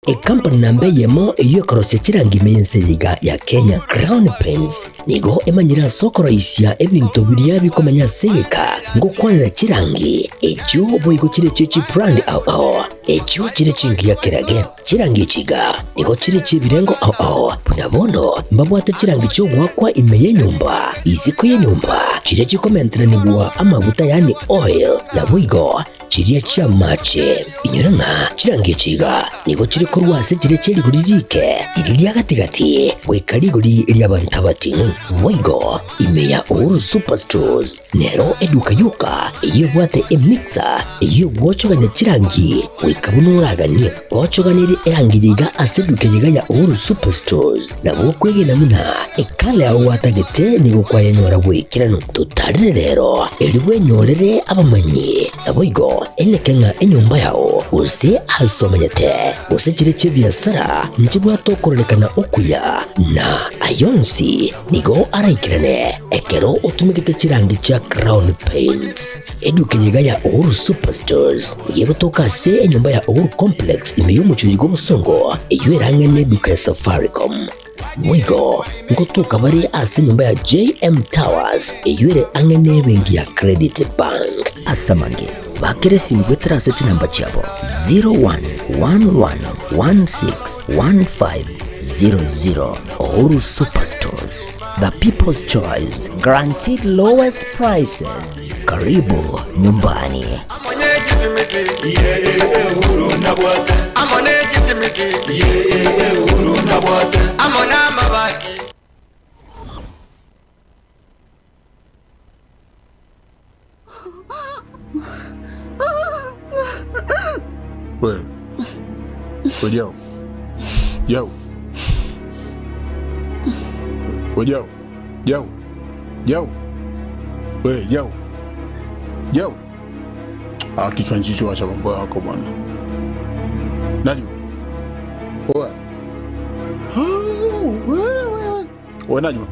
Company namba yemo iyo korose chirangi meyense yiga ya Kenya Crown Paints nigo emanyira soko raisia ebintu biriya bikomanya seka ngo kwanira chirangi ekyo boyigo chire chichi brand ao ekyo chire chingi ya kirage chirangi chiga nigo chire chibirengo ao punabono mbabwate chirangi cyo gwakwa imeye nyumba iziko ye nyumba chire chikomentera nigwa amavuta yani oil na boyigo chiriya chia mache inyuranga chirangi chiga nigo chire korwase chire chiri guririke iriya gatigati wekariguri iriya bantabatinu boyigo imeya Uhuru Superstores nero eduka yuka iyo bwate emixer iyo bwochoganya chirangi wekabunuraganye bwochoganire erangiriga aseduke yiga ya Uhuru Superstores nabo kwegena muna ekale aho watagete nigo kwayanyora wekirano tutarire rero eriwe nyorere abamanyi naboyigo elekenga enyumba yao use hasomanyete use chire chibiasara nchibwa tokorolekana okuya na ayonsi nigo araikirane ekero utumikite chirangi cha Crown Paints eduke yiga ya Uhuru Superstores yego toka se enyumba ya Uhuru Complex imeyumucho yigo busongo iyo erangene duka ya Safaricom Mwigo ngotuka bari ase nyumba ya JM Towers iyo angene bengi ya Credit Bank asamange bakire simu terase namba chabo 0111161500 Uhuru Superstores, the people's choice, guaranteed lowest prices. Karibu nyumbani. Well, yo. Kichwa njicho acha mambo yako bwana. Najma. Oa. Oa Najma.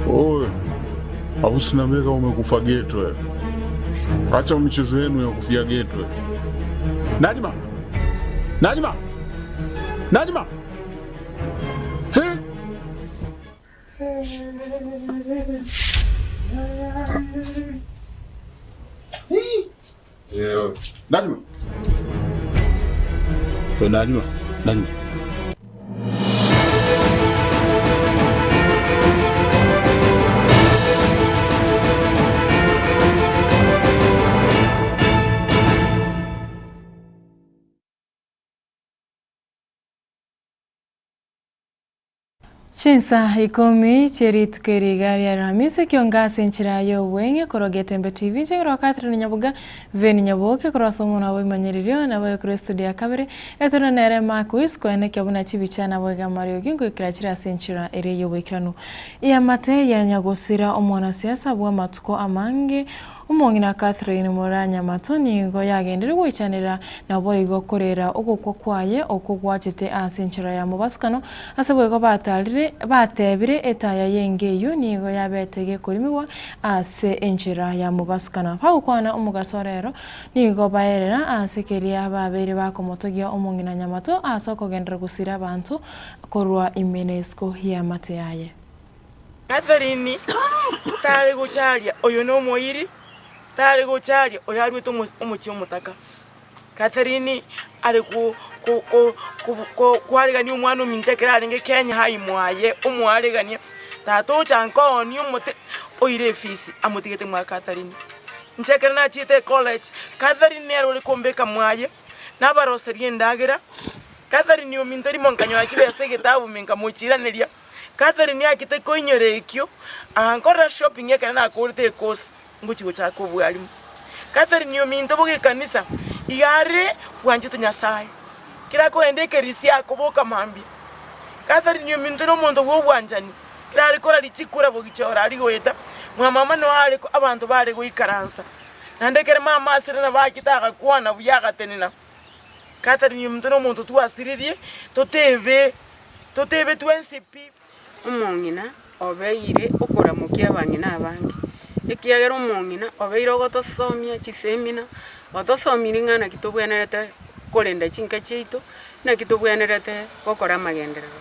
Oa. Hausina mega umekufa geto. Acha michezo yenu ya kufia geto. Najma. Najma. Chinsa ikomi cheri tukeri gari ya Ramisi kionga senchira yo wenge korogete mbe TV chengro Catherine Nyabuga veni Nyaboke korosomo na we manyeririo na we kuri studio kabere etona nere makuis ko ene kyabuna chibichana wega Mario Gingo ikirachira senchira ere yo wekirano iya mate ya nyagosira omwana siasa bwa matuko amange umongina Catherine Moranya matoni ngo yagendere gwicanira na boyigo korera ogukwa kwaye okugwachete asenchira ya mubaskano asabwe ko batebire etaya yengeyo nigo yabetege kurimiwa ase enchira ya mubaskana pakwana umugasorero nigo baerera asekeria babere bakomotogia omongina nyamato asoko gendera gusira abantu korwa imenesko ya mateyaye Catherine tare gucharia oyo no moiri tare gucharia oyo arwito umuchi umutaka Catherine ari kuarigania umwana umintekera aringe Kenya haimwaye umwarigania tato chanko ni umuti oire fisi amutigete mwa Catherine nchekera na chite college Catherine yari uri kombeka mwaye nabaroserie ndagira Catherine uminteri monkanyo achibese gitabu minka muchiraneria Catherine yakite koinyorekyo ankora shopping yake na akurite course nguchigo chako bwalimu Catherine uminto boge kanisa yare wanjito nyasaye kira ko endeke risi akoboka mambi Catherine uminto no mondo wo bwanjani kira ari kora lichikura bogichora ari goeta mwa mama no ari ko abantu bari go ikaransa nandekere mama asire na bakitaka kuana buyaga tenina Catherine uminto no mondo tuasiririe toteve twensipi umongina obeire okora mukia bangina abange ekiagera omong'ina obeire ogotosomia chisemina otosomiri ng'ana kitobwenerete korenda chinka chiaito na kitobwenerete gokora amagenderero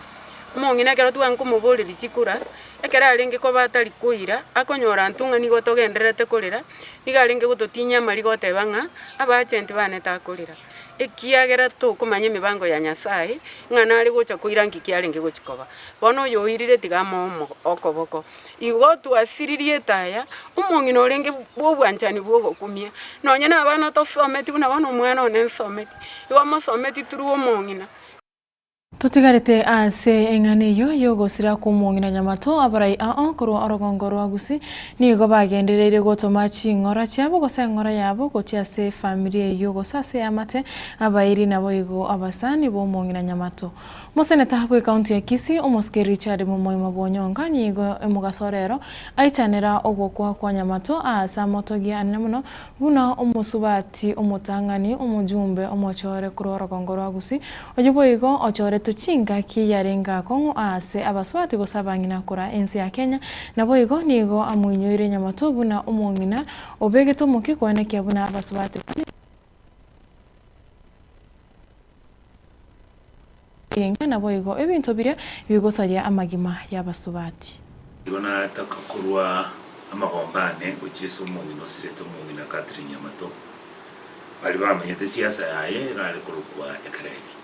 omong'ina ekero twankomoboreri chikura ekero arenge koba atari koira akonyora ntung'a nigo togenderete korera niga arenge gototinya amari goteba ng'a abachenti banete akorera ekiagera tokomanya emibango ya Nyasaye ng'ana are gocha koira nkiki arenge gochikoba bono oyo oirire tiga momo okoboko igo twasiririe etaya omong'ina orenge bwobwanchani bwogokumia nonya na abana tosometi buna bono omwana one nsometi igo mosometi turu omong'ina Tutigarite ase eng'ane iyo yogosira kumong'ina Nyamato abarai korwa orogongo rwa Gusii nigo bagendereire gotoma ching'ora chiabo gose eng'ora yabo gochia ase family iyo gose ase amate abairi nabo igo abasani bomong'ina Nyamato moseneta habwe county ya Kisii omosikeri Richard Mumoima Bonyonga nigo emugasorero aichanera ogokwa kwa Nyamato ase amotogia anene muno buna omosubati omotang'ani omojumbe omochore kurwa orogongo rwa Gusii oyobo igo ochore tuchinga kiyarenga kongo ase abaswati gosabang'ina kora ensi ya Kenya nabo igo nigo amuinyoire Nyamato buna omong'ina obegete omoki kwanekea buna abaswati yenga nabo igo ebinto bire bigosaria amagima y'abasubati igona takakurwa amagombane gochieso omong'ina osirete omong'ina Catherine Nyamato bali bamenyete siasa yaye gare kurukwa ekarebe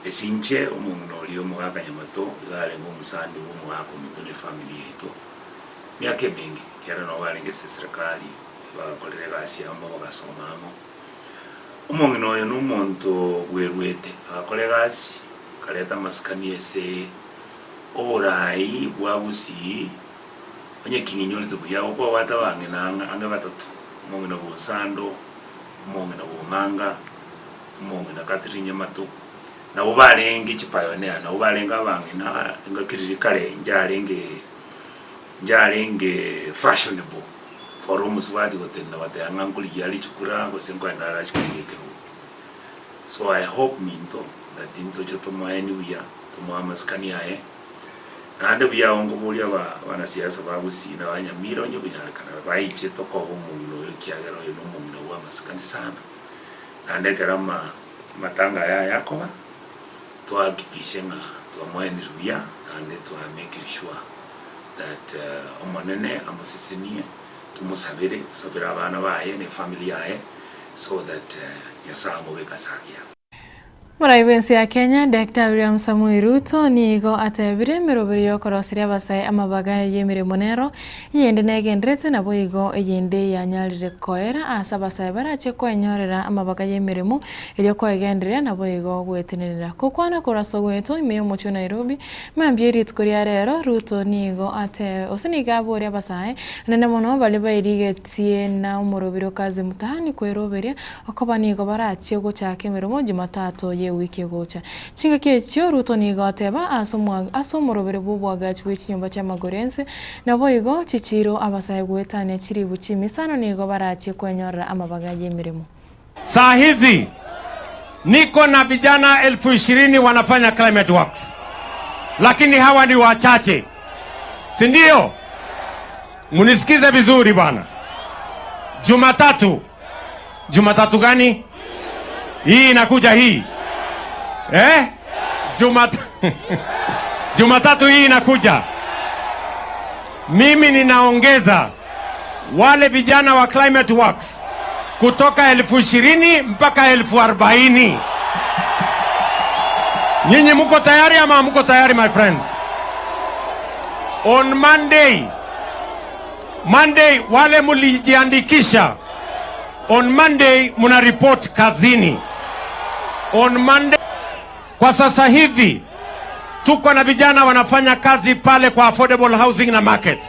esinche omong'ina oli omogaga Nyamato gare ng'omusandi bw'omogaga omikone family yeito miaka mingi kiara no barengese serikali bakorere gasi amo bagasomamo omong'ina oyo n'omonto bwerwete agakore gasi kareta masikani ese oborai bwa Gusii onye kinginyolete buya obo batabang'ina anga batatu omong'ina bw'Osando omong'ina bw'Omanga omong'ina Catherine Nyamato nabo barenge chipayonea nabo barenga abang'ina ngakiriri kare njarenge fashionable for omusubati gotenda batanga nkuli yali chikura gose nkwenda arashikirikiro. So I hope minto that into chotomaeni wiya tomo maskani yae nande biya ongo bolia banasiasa ba Gusii na banyamiro nyo bunyalekana baiche tokobo mungino yokiagero yo mungino wa maskani sana nande karama matanga ya yakoba tuhakikishe nga tuamweni ruya nande make sure that omonene amusisenie tumusabire tusabira abana baye ne family yae so that yasango bekasagia. Muraibensi ya Kenya Dr. William Samoei Ruto nigo atebire mirobiri yokorosiria basai amabaga yemire monero yende negendrete nabo igo yende yanyarire koera asa basai barache kwenyorera amabaga yemiremo elyo kwegendere nabo igo gwetenerera kokwana koraso gweto imeyo mucho Nairobi mambieri tukoria rero Ruto nigo ate osiniga bore basai nene mono bali bairigetie na umurobiro kazi mutahani kweroberia okobanigo barache gochake miremo Jumatatu wiki gocha chinga kechyo Ruto nigo ateba asomorobere bubwagachi w'ikinyumba cy'amagorense nabo igo chichiro abasaye gwetane chiri buchimisano nigo barachi kwenyorera amabaga yemiremo. Saa hizi niko na vijana 20,000 wanafanya climate works, lakini hawa ni wachache, si ndio? Munisikize vizuri bana. Jumatatu gani? Hii inakuja hii. Jumatatu hii inakuja. Mimi ninaongeza wale vijana wa climate works kutoka 20,000 mpaka 40,000. Nyinyi mko tayari ama mko tayari my friends? On Monday wale mulijiandikisha, on Monday muna report kazini. On Monday kwa sasa hivi tuko na vijana wanafanya kazi pale kwa affordable housing na market.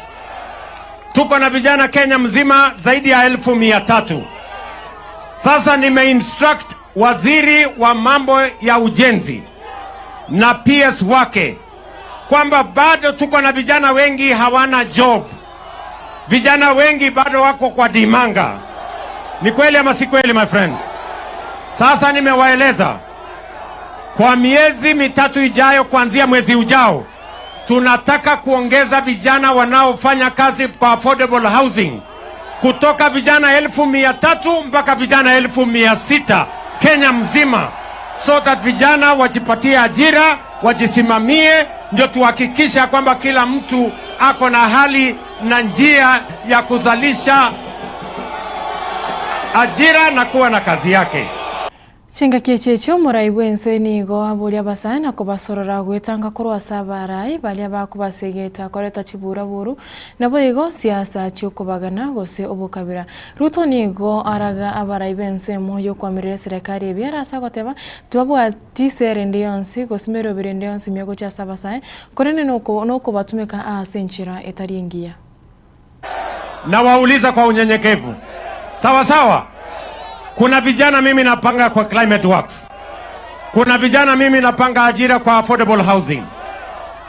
Tuko na vijana Kenya mzima zaidi ya 1,300. Sasa nimeinstruct waziri wa mambo ya ujenzi na PS wake kwamba bado tuko na vijana wengi hawana job. Vijana wengi bado wako kwa dimanga. Ni kweli ama si kweli my friends? Sasa nimewaeleza kwa miezi mitatu ijayo kuanzia mwezi ujao tunataka kuongeza vijana wanaofanya kazi kwa affordable housing kutoka vijana 1,300 mpaka vijana 1,600 Kenya mzima, so that vijana wajipatie ajira, wajisimamie, ndio tuhakikisha kwamba kila mtu ako na hali na njia ya kuzalisha ajira na kuwa na kazi yake. Chinga kiechecho murai bwense nigo abulia basana kubasorora gwetanga kurwa sabarai balia bakubasegeta koreta chibura buru nabo igo siasa cyokubagana gose obukabira Ruto nigo araga abarai bense moyo kwamirira serikali ebyara sagoteba twabwa tisere yonsi gosimero birende yonsi myego cha sabasai korene noko batumeka asenchira etaringia. Na wauliza kwa unyenyekevu. Sawa sawa. Kuna vijana mimi napanga kwa climate works. Kuna vijana mimi napanga ajira kwa affordable housing.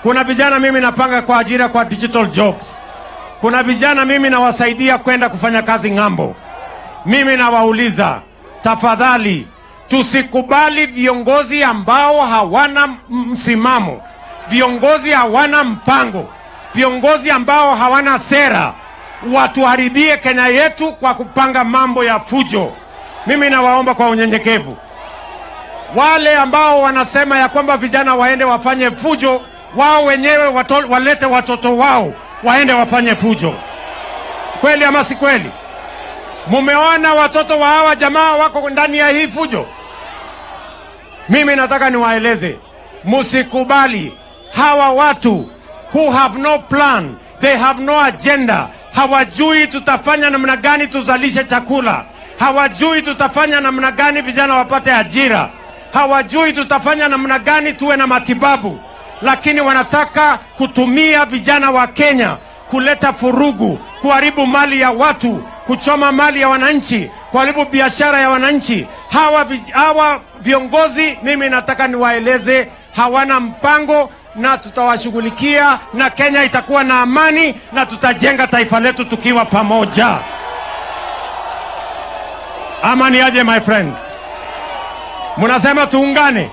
Kuna vijana mimi napanga kwa ajira kwa digital jobs. Kuna vijana mimi nawasaidia kwenda kufanya kazi ng'ambo. Mimi nawauliza, tafadhali tusikubali viongozi ambao hawana msimamo, viongozi hawana mpango, viongozi ambao hawana sera watuharibie Kenya yetu kwa kupanga mambo ya fujo. Mimi nawaomba kwa unyenyekevu, wale ambao wanasema ya kwamba vijana waende wafanye fujo, wao wenyewe walete watoto wao waende wafanye fujo. Kweli ama si kweli? Mumeona watoto wa hawa jamaa wako ndani ya hii fujo? Mimi nataka niwaeleze, musikubali hawa watu who have no plan, they have no agenda. Hawajui tutafanya namna gani tuzalishe chakula. Hawajui tutafanya namna gani vijana wapate ajira. Hawajui tutafanya namna gani tuwe na matibabu. Lakini wanataka kutumia vijana wa Kenya kuleta furugu, kuharibu mali ya watu, kuchoma mali ya wananchi, kuharibu biashara ya wananchi. Hawa viongozi mimi nataka niwaeleze hawana mpango, na tutawashughulikia na Kenya itakuwa na amani na tutajenga taifa letu tukiwa pamoja. Amani aje my friends? Munasema tuungane?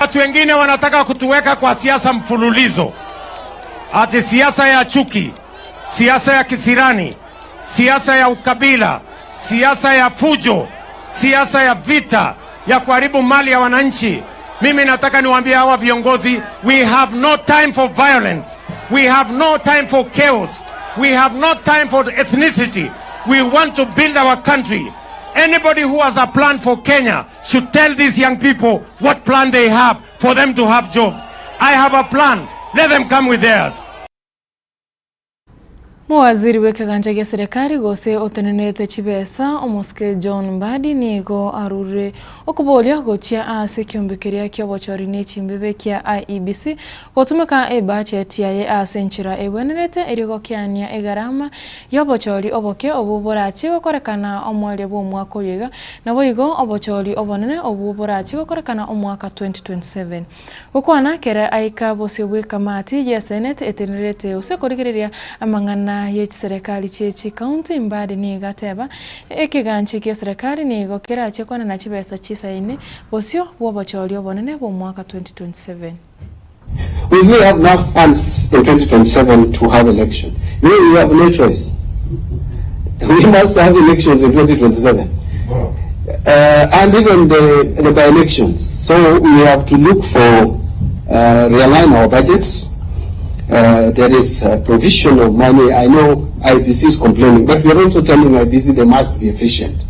Watu wengine wanataka kutuweka kwa siasa mfululizo. Ati siasa ya chuki, siasa ya kisirani, siasa ya ukabila, siasa ya fujo, siasa ya vita, ya kuharibu mali ya wananchi. Mimi nataka niwaambie hawa viongozi, we have no time for violence. We have no time for chaos. We have no time for ethnicity. We want to build our country. Anybody who has a plan for Kenya should tell these young people what plan they have for them to have jobs. I have a plan. Let them come with theirs. Mawaziri wekaganja gya serikali gose otenenete chibesa omuske John Mbadi nigo arure okubolya gochia ase kyombekeria kyobochori nechimbebe kya IEBC gotumeka budget yaye ase nchira ewenenete erigo kyania egarama yobochori oboke obuborachi gokorekana omwale bwo mwaka oyega nabo igo obochori obonene obuborachi gokorekana omwaka 2027 gokwana kere aika bosebwe kamati ya Senate etenenete ose korigereria amangana yechi serikali chechi county Mbadi ni gateba ekiganchi kya serikali ni gokera chekona na chibesa chisaine bosio bwobochori obonene bwo mwaka 2027. We will have enough funds in 2027 to have election. We have no choice. We must have elections in 2027. And even the by-elections. So we have to look for realign our budgets. There is provision of money. I know IBC is complaining, but we are also telling IBC they must be efficient.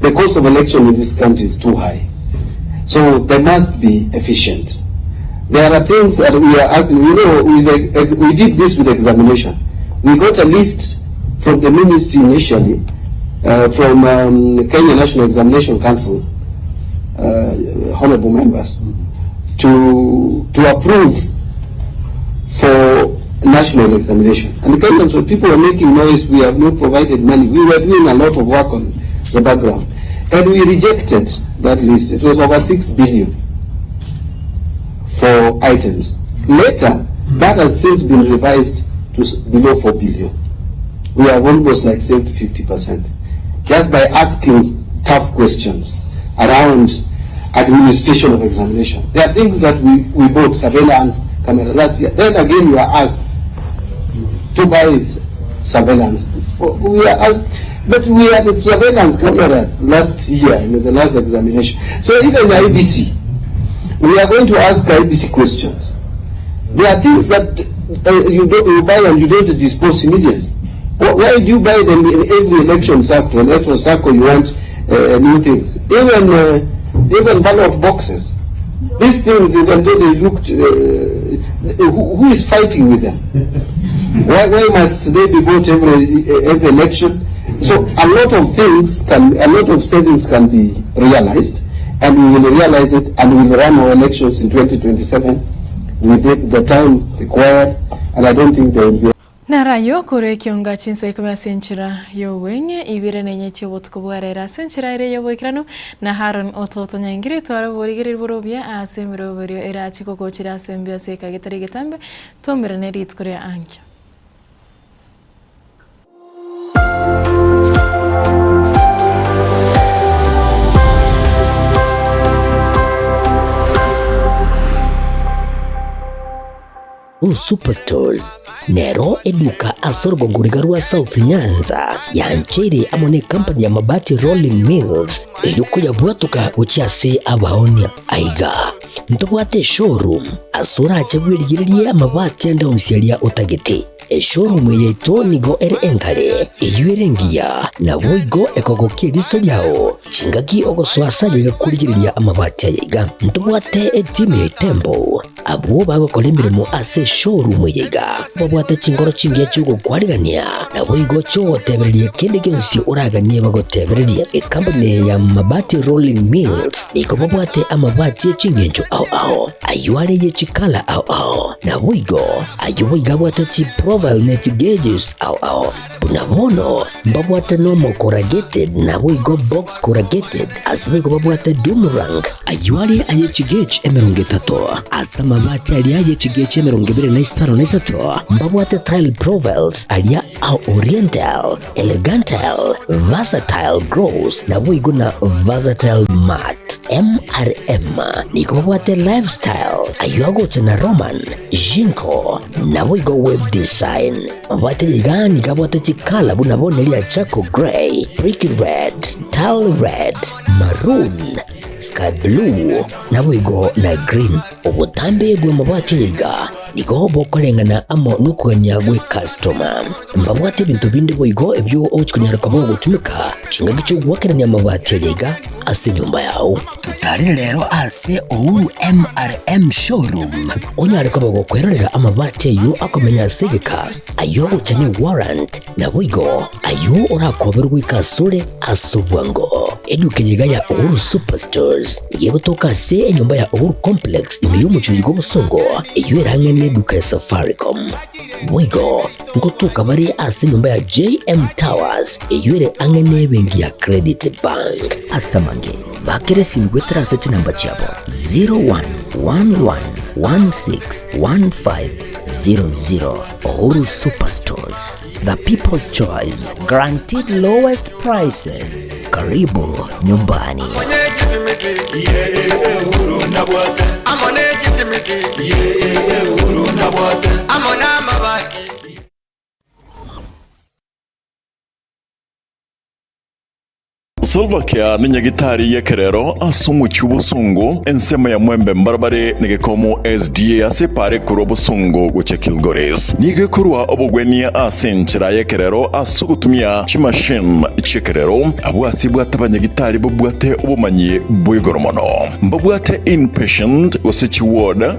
The cost of election in this country is too high. So they must be efficient. There are things that we are, we did this with examination. We got a list from the ministry initially, from Kenya National Examination Council, honorable members, to approve for national examination. And the Kenyans, when people were making noise, we have not provided money. We were doing a lot of work on the background. And we rejected that list. It was over 6 billion for items. Later, that has since been revised to below 4 billion. We have almost like saved 50%. Just by asking tough questions around administration of examination. There are things that we bought, surveillance camera last year. Then again we are asked to buy surveillance. We are asked, but we had the surveillance cameras last year in the last examination. So even the IBC, we are going to ask the IBC questions. There are things that you buy and you don't dispose immediately. Why do you buy them in every election cycle? Electoral cycle you want new things. Even ballot boxes. These things, even though they looked, who is fighting with them? Why must they be bought every election? So a lot of things a lot of savings can be realized, and we will realize it, and we will run our elections in 2027 with the time required, and I don't think there will be. Narayo kore kionga chinsa ikomea senchira yo wenye ibire nenye chiwotu kubuarera senchira ire yo boikranu na Haron ototo nyangiri twara borigiri borobia asemiro borio era chiko kochira asembia seka getari getambe tomira nerit kore ankyo. Superstores Nero eduka asorgo ngurigarua South Nyanza ya Nchere amone company ya mabati Rolling Mills eyuko ya bwatuka uchiase abaonia aiga ntobwate showroom asura achabwirigiriye amabati anda umsialia utagete showroom yeto nigo ere enkale eyuerengia na boigo ekogokie riso lyao chingaki ogoswasa ligakurigiriya amabati aiga ntobwate team Tembo abo bagokora imirimo ase showroom yiga babwate chingoro chingiye cyugo kwarigania na boigo cyo tebereye kende gensi uraganie bagotebereye company ya mabati Rolling Mills niko babwate amabati chingenjo ao ayuare ye chikala ao na boigo ayuiga bwate chi profile net gauges ao bunabono babwate normal corrugated na boigo box corrugated asbigo babwate Dumarang ayuare aye chigage emerongetato asama mabati alia ye chigage emerongibere na isaro na isato babwate tile profiles alia au oriental elegantal versatile gross na boigo na versatile mat MRM niko babwate lifestyle ayuago chana Roman Jinko na boigo web design babwate ligani kabwate chikala bunabone lia Chaco Grey Brick Red Tile Red Maroon Sky Blue na boigo na green obutambe bwe mabwate liga niko bokolengana amo nukwenya gwe customer mbabwate bintu bindi boigo ebyo ochikunyara kabo gutumika chinga cyo gwakeranya mabwate liga ase nyumba yao tutari lero ase Ouru MRM showroom onyare kabo gukwerera amabwate yo akomenya segeka ayo uchanye warrant na boigo ayo urakoberwa ikasure asubwango edukenyiga ya Ouru Superstores yego toka se nyumba ya Ouru Complex imiyo chigo busongo iyo erangene duka ya Safaricom boigo ngotuka bari ase nyumba ya JM Towers iyo ere angene bengi ya Credit Bank asamange bakere simgwetera sete namba chabo 0111161500 Ouru Superstores, the people's choice, guaranteed lowest prices. Karibu nyumbani. Silva Care ni nyagitari ya kerero asumu chubusungu ensema ya mwembe mbarbare nigekomo SDA asepare kurobusungu guche Kilgoris nigekurwa obugwenia asenchira ya kerero asugutumia chimashine chekerero abu asibwa tabanyagitari bubwate obumanyi bwigoromono mbabwate inpatient wasichi ward